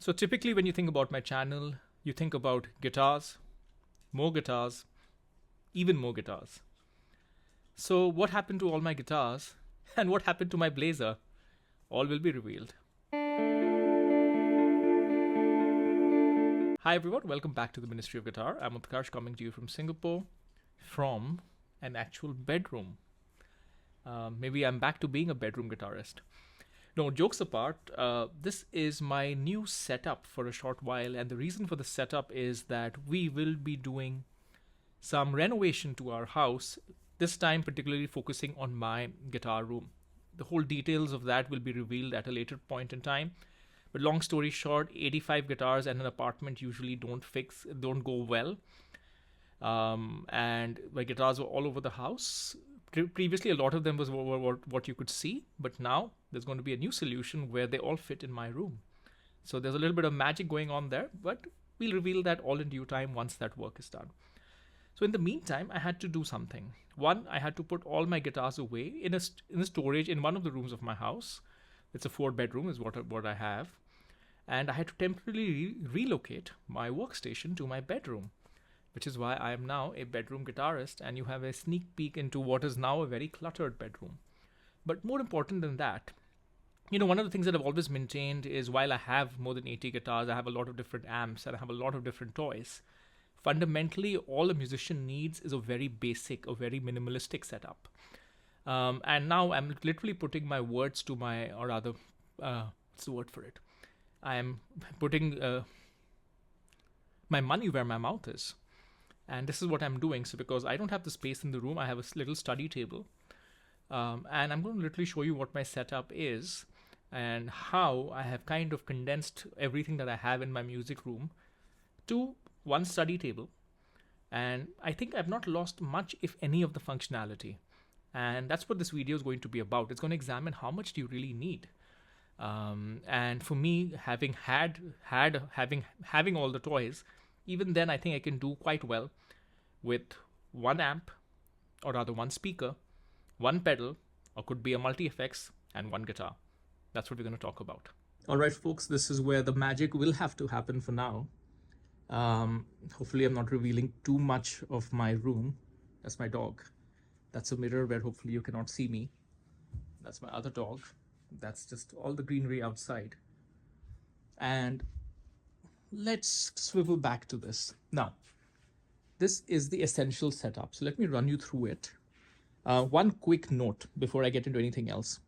So typically when you think about my channel, you think about guitars, even more guitars. So what happened to all my guitars and what happened to my blazer? All will be revealed. Hi everyone, welcome back to the Ministry of Guitar. I'm Utkarsh coming to you from Singapore from an actual bedroom. Maybe I'm back to being a bedroom guitarist. No, jokes apart, this is my new setup for a short while, and the reason for the setup is that we will be doing some renovation to our house, this time particularly focusing on my guitar room. The whole details of that will be revealed at a later point in time. But long story short, 85 guitars and an apartment usually don't go well. And my guitars were all over the house. Previously, a lot of them were what you could see, but now there's going to be a new solution where they all fit in my room. So there's a little bit of magic going on there, but we'll reveal that all in due time once that work is done. So in the meantime, I had to do something. One, I had to put all my guitars away in a storage in one of the rooms of my house. It's a 4-bedroom is what I have. And I had to temporarily relocate my workstation to my bedroom, which is why I am now a bedroom guitarist, and you have a sneak peek into what is now a very cluttered bedroom. But more important than that, one of the things that I've always maintained is while I have more than 80 guitars, I have a lot of different amps and I have a lot of different toys. Fundamentally, all a musician needs is a very basic, a very minimalistic setup. And now I'm literally putting my words to my, or rather, what's the word for it? I am putting my money where my mouth is. And this is what I'm doing. So because I don't have the space in the room, I have a little study table. And I'm going to literally show you what my setup is and how I have kind of condensed everything that I have in my music room to one study table. And I think I've not lost much, if any, of the functionality. And that's what this video is going to be about. It's going to examine how much do you really need. And for me, having having all the toys, even then I think I can do quite well with one amp, or rather one speaker, one pedal, or could be a multi-effects, and one guitar. That's what we're going to talk about. All right, folks, this is where the magic will have to happen for now. Hopefully I'm not revealing too much of my room. That's my dog. That's a mirror where hopefully you cannot see me. That's my other dog. That's just all the greenery outside. And let's swivel back to this. Now, this is the essential setup. So let me run you through it. One quick note before I get into anything else.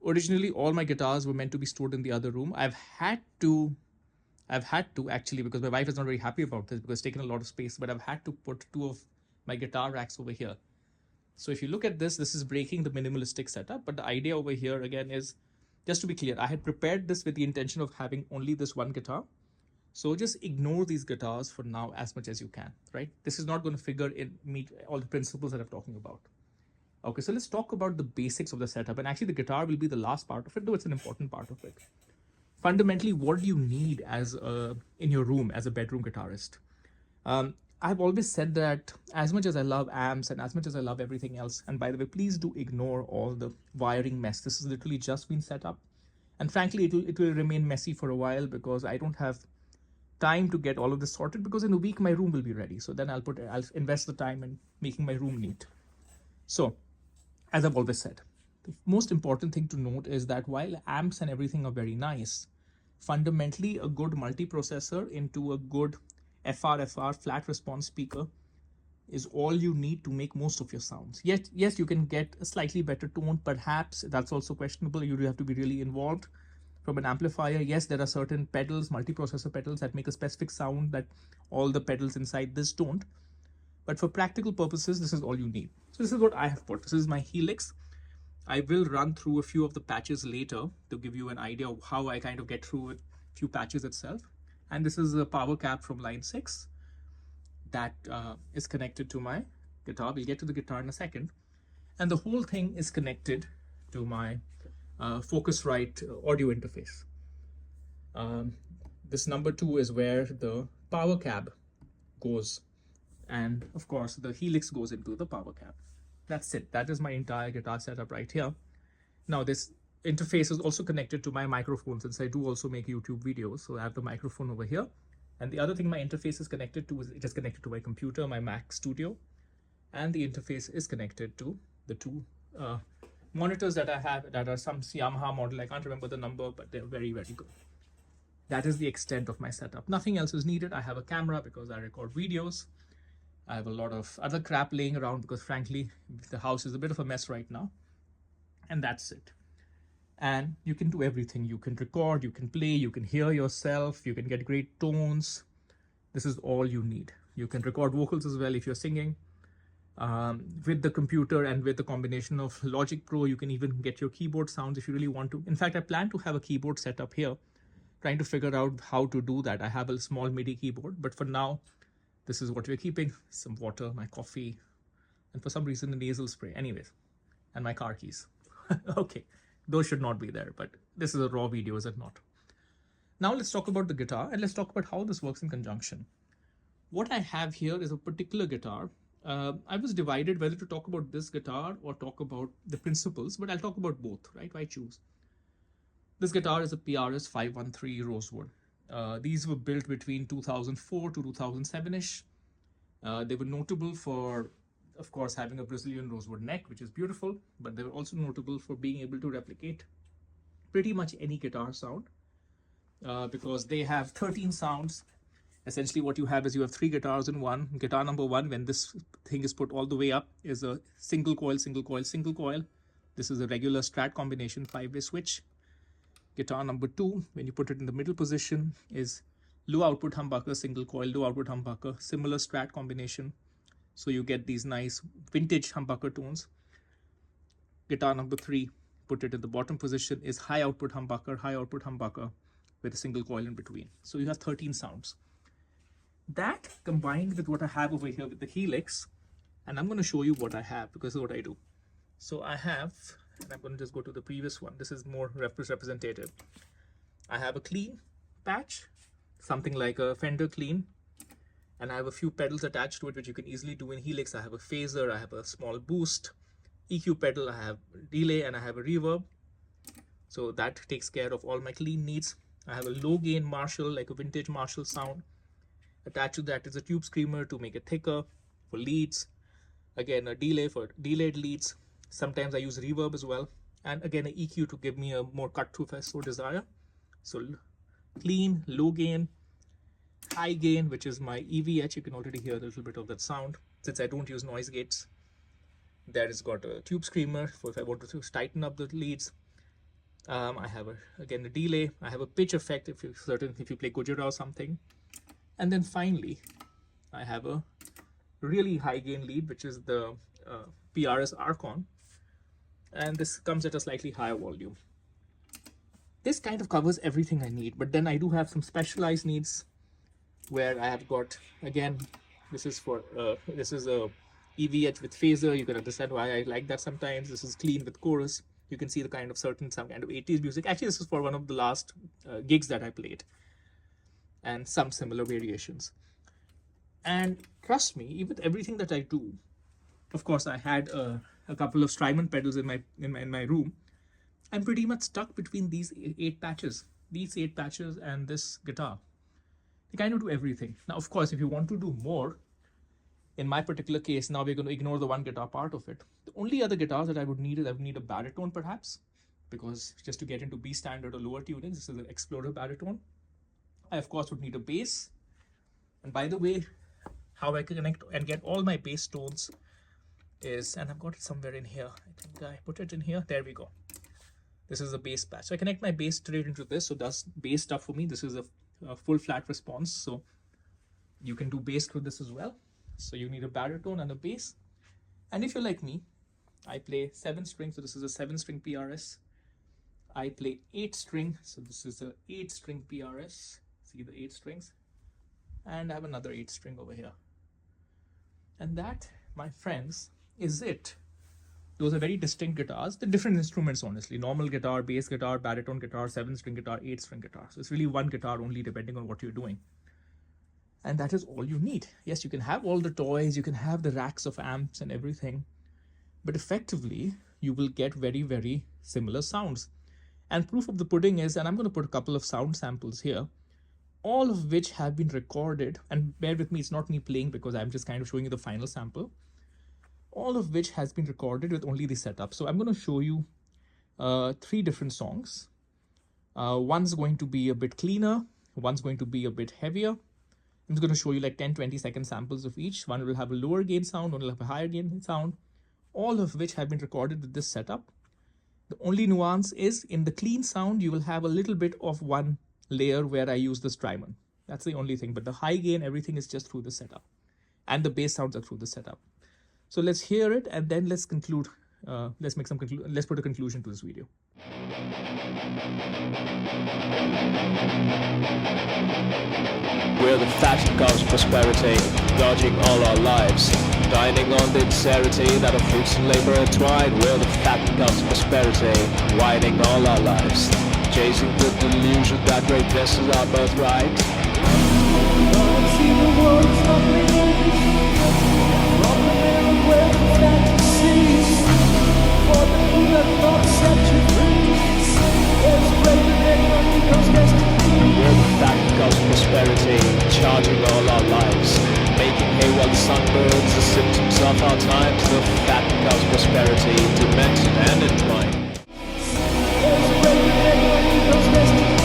Originally, all my guitars were meant to be stored in the other room. I've had to actually, because my wife is not very happy about this because it's taken a lot of space, but I've had to put 2 of my guitar racks over here. So if you look at this is breaking the minimalistic setup. But the idea over here again is, just to be clear, I had prepared this with the intention of having only this one guitar. So just ignore these guitars for now as much as you can, right? This is not going to meet all the principles that I'm talking about. Okay, so let's talk about the basics of the setup. And actually the guitar will be the last part of it, though it's an important part of it. Fundamentally, what do you need in your room as a bedroom guitarist? I've always said that as much as I love amps and as much as I love everything else, and by the way, please do ignore all the wiring mess. This has literally just been set up. And frankly, it will remain messy for a while because I don't have time to get all of this sorted, because in a week my room will be ready. So then I'll invest the time in making my room neat. So as I've always said, the most important thing to note is that while amps and everything are very nice, fundamentally a good multiprocessor into a good FR flat response speaker is all you need to make most of your sounds. Yet, yes, you can get a slightly better tone. Perhaps that's also questionable. You have to be really involved. From an amplifier, yes, there are certain pedals, multiprocessor pedals, that make a specific sound that all the pedals inside this don't. But for practical purposes, this is all you need. So this is what I have put. This is my Helix. I will run through a few of the patches later to give you an idea of how I kind of get through a few patches itself. And this is a power cap from line 6 that is connected to my guitar. We'll get to the guitar in a second. And the whole thing is connected to my Focusrite audio interface. This number 2 is where the power cab goes. And of course, the Helix goes into the power cab. That's it. That is my entire guitar setup right here. Now, this interface is also connected to my microphone, since I do also make YouTube videos. So I have the microphone over here. And the other thing my interface is connected to is it is connected to my computer, my Mac Studio. And the interface is connected to the two monitors that I have that are some Yamaha model. I can't remember the number, but they're very, very good. That is the extent of my setup. Nothing else is needed. I have a camera because I record videos. I have a lot of other crap laying around because frankly, the house is a bit of a mess right now. And that's it. And you can do everything. You can record, you can play, you can hear yourself, you can get great tones. This is all you need. You can record vocals as well if you're singing. With the computer and with the combination of Logic Pro, you can even get your keyboard sounds if you really want to. In fact, I plan to have a keyboard set up here, trying to figure out how to do that. I have a small MIDI keyboard, but for now, this is what we're keeping. Some water, my coffee, and for some reason, the nasal spray. Anyways, and my car keys. Okay, those should not be there, but this is a raw video, is it not? Now let's talk about the guitar and let's talk about how this works in conjunction. What I have here is a particular guitar. I was divided whether to talk about this guitar or talk about the principles, but I'll talk about both, right? Why choose? This guitar is a PRS 513 Rosewood. These were built between 2004 to 2007-ish. They were notable for, of course, having a Brazilian rosewood neck, which is beautiful, but they were also notable for being able to replicate pretty much any guitar sound because they have 13 sounds. Essentially, what you have is you have 3 guitars in one. Guitar number 1, when this thing is put all the way up, is a single coil, single coil, single coil. This is a regular Strat combination 5-way switch. Guitar number 2, when you put it in the middle position, is low output humbucker, single coil, low output humbucker, similar Strat combination. So you get these nice vintage humbucker tones. Guitar number 3, put it in the bottom position, is high output humbucker with a single coil in between. So you have 13 sounds. That combined with what I have over here with the Helix, and I'm going to show you what I have because of what I do. So I have, and I'm going to just go to the previous one. This is more representative. I have a clean patch, something like a Fender clean, and I have a few pedals attached to it, which you can easily do in Helix. I have a phaser, I have a small boost, EQ pedal, I have delay, and I have a reverb. So that takes care of all my clean needs. I have a low gain Marshall, like a vintage Marshall sound. Attached to that is a tube screamer to make it thicker for leads. Again, a delay for delayed leads. Sometimes I use reverb as well. And again, an EQ to give me a more cut through if I so desire. So clean, low gain, high gain, which is my EVH. You can already hear a little bit of that sound since I don't use noise gates. There is got a tube screamer for if I want to tighten up the leads. I have again a delay. I have a pitch effect if you play Gujira or something. And then finally, I have a really high gain lead, which is the PRS Archon. And this comes at a slightly higher volume. This kind of covers everything I need, but then I do have some specialized needs where I have got, again, this is a EVH with phaser. You can understand why I like that sometimes. This is clean with chorus. You can see the kind of some kind of 80s music. Actually, this is for one of the last gigs that I played. And some similar variations. And trust me, even with everything that I do, of course, I had a couple of Strymon pedals in my room. I'm pretty much stuck between these 8 patches, and this guitar. They kind of do everything. Now, of course, if you want to do more, in my particular case, now we're going to ignore the one guitar part of it. The only other guitars that I would need is I would need a baritone perhaps, because just to get into B standard or lower tunings, this is an Explorer baritone. I, of course, would need a bass. And by the way, how I connect and get all my bass tones is, and I've got it somewhere in here. I think I put it in here. There we go. This is the bass patch. So I connect my bass straight into this. So that's bass stuff for me. This is a full flat response. So you can do bass through this as well. So you need a baritone and a bass. And if you're like me, I play 7 strings. So this is a 7-string PRS. I play 8 string. So this is a 8-string PRS. See the 8 strings, and I have another 8 string over here. And that, my friends, is it. Those are very distinct guitars. They're different instruments, honestly. Normal guitar, bass guitar, baritone guitar, 7-string guitar, 8-string guitar. So it's really one guitar only depending on what you're doing. And that is all you need. Yes, you can have all the toys, you can have the racks of amps and everything, but effectively you will get very, very similar sounds. And proof of the pudding is, and I'm going to put a couple of sound samples here, all of which have been recorded, and bear with me, it's not me playing because I'm just kind of showing you the final sample, all of which has been recorded with only the setup. So I'm going to show you 3 different songs. One's going to be a bit cleaner, one's going to be a bit heavier. I'm just going to show you like 10-20 second samples of each. One will have a lower gain sound, one will have a higher gain sound, all of which have been recorded with this setup. The only nuance is in the clean sound, you will have a little bit of one layer where I use the Strymon. That's the only thing, but the high gain, everything is just through the setup. And the bass sounds are through the setup. So let's hear it and then let's conclude. Let's put a conclusion to this video. We're the fashion comes prosperity, dodging all our lives, dining on the sincerity that our fruits and labor entwine. We're the fashion comes prosperity, widening all our lives, chasing the delusion that greatness is our birthright. See the world's for the food that God set you free. There's greater than because destiny. We're the fact of prosperity, charging all our lives, making hay while the sun burns, the symptoms of our times. The fact of prosperity, dimension and entwined. There's greater than because destiny.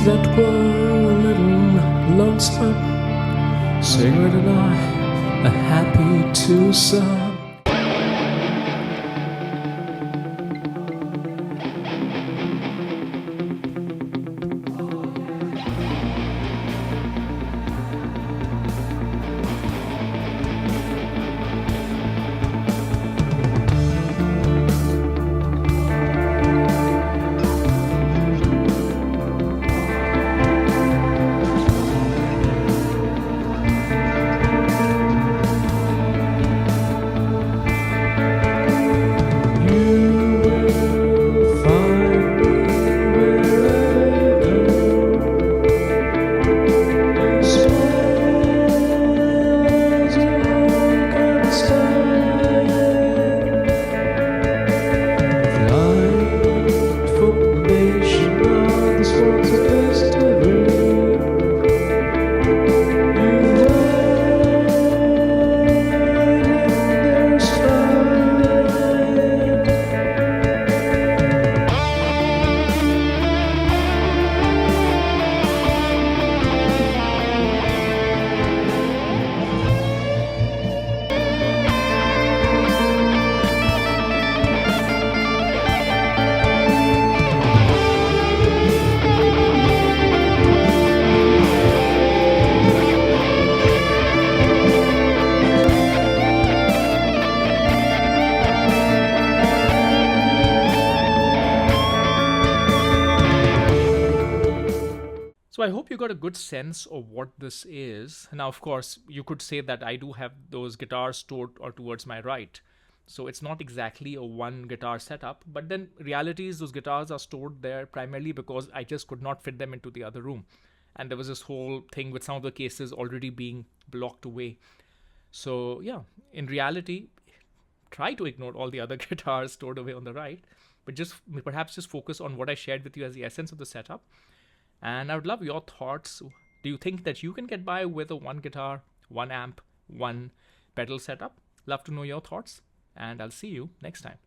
That were a little lonesome, Sigrid and I are happy twosome. hope you got a good sense of what this is. Now, of course, you could say that I do have those guitars stored or towards my right. So it's not exactly a one guitar setup, but then reality is those guitars are stored there primarily because I just could not fit them into the other room. And there was this whole thing with some of the cases already being blocked away. So yeah, in reality, try to ignore all the other guitars stored away on the right, but just perhaps just focus on what I shared with you as the essence of the setup. And I would love your thoughts. Do you think that you can get by with a one guitar, one amp, one pedal setup? Love to know your thoughts, and I'll see you next time.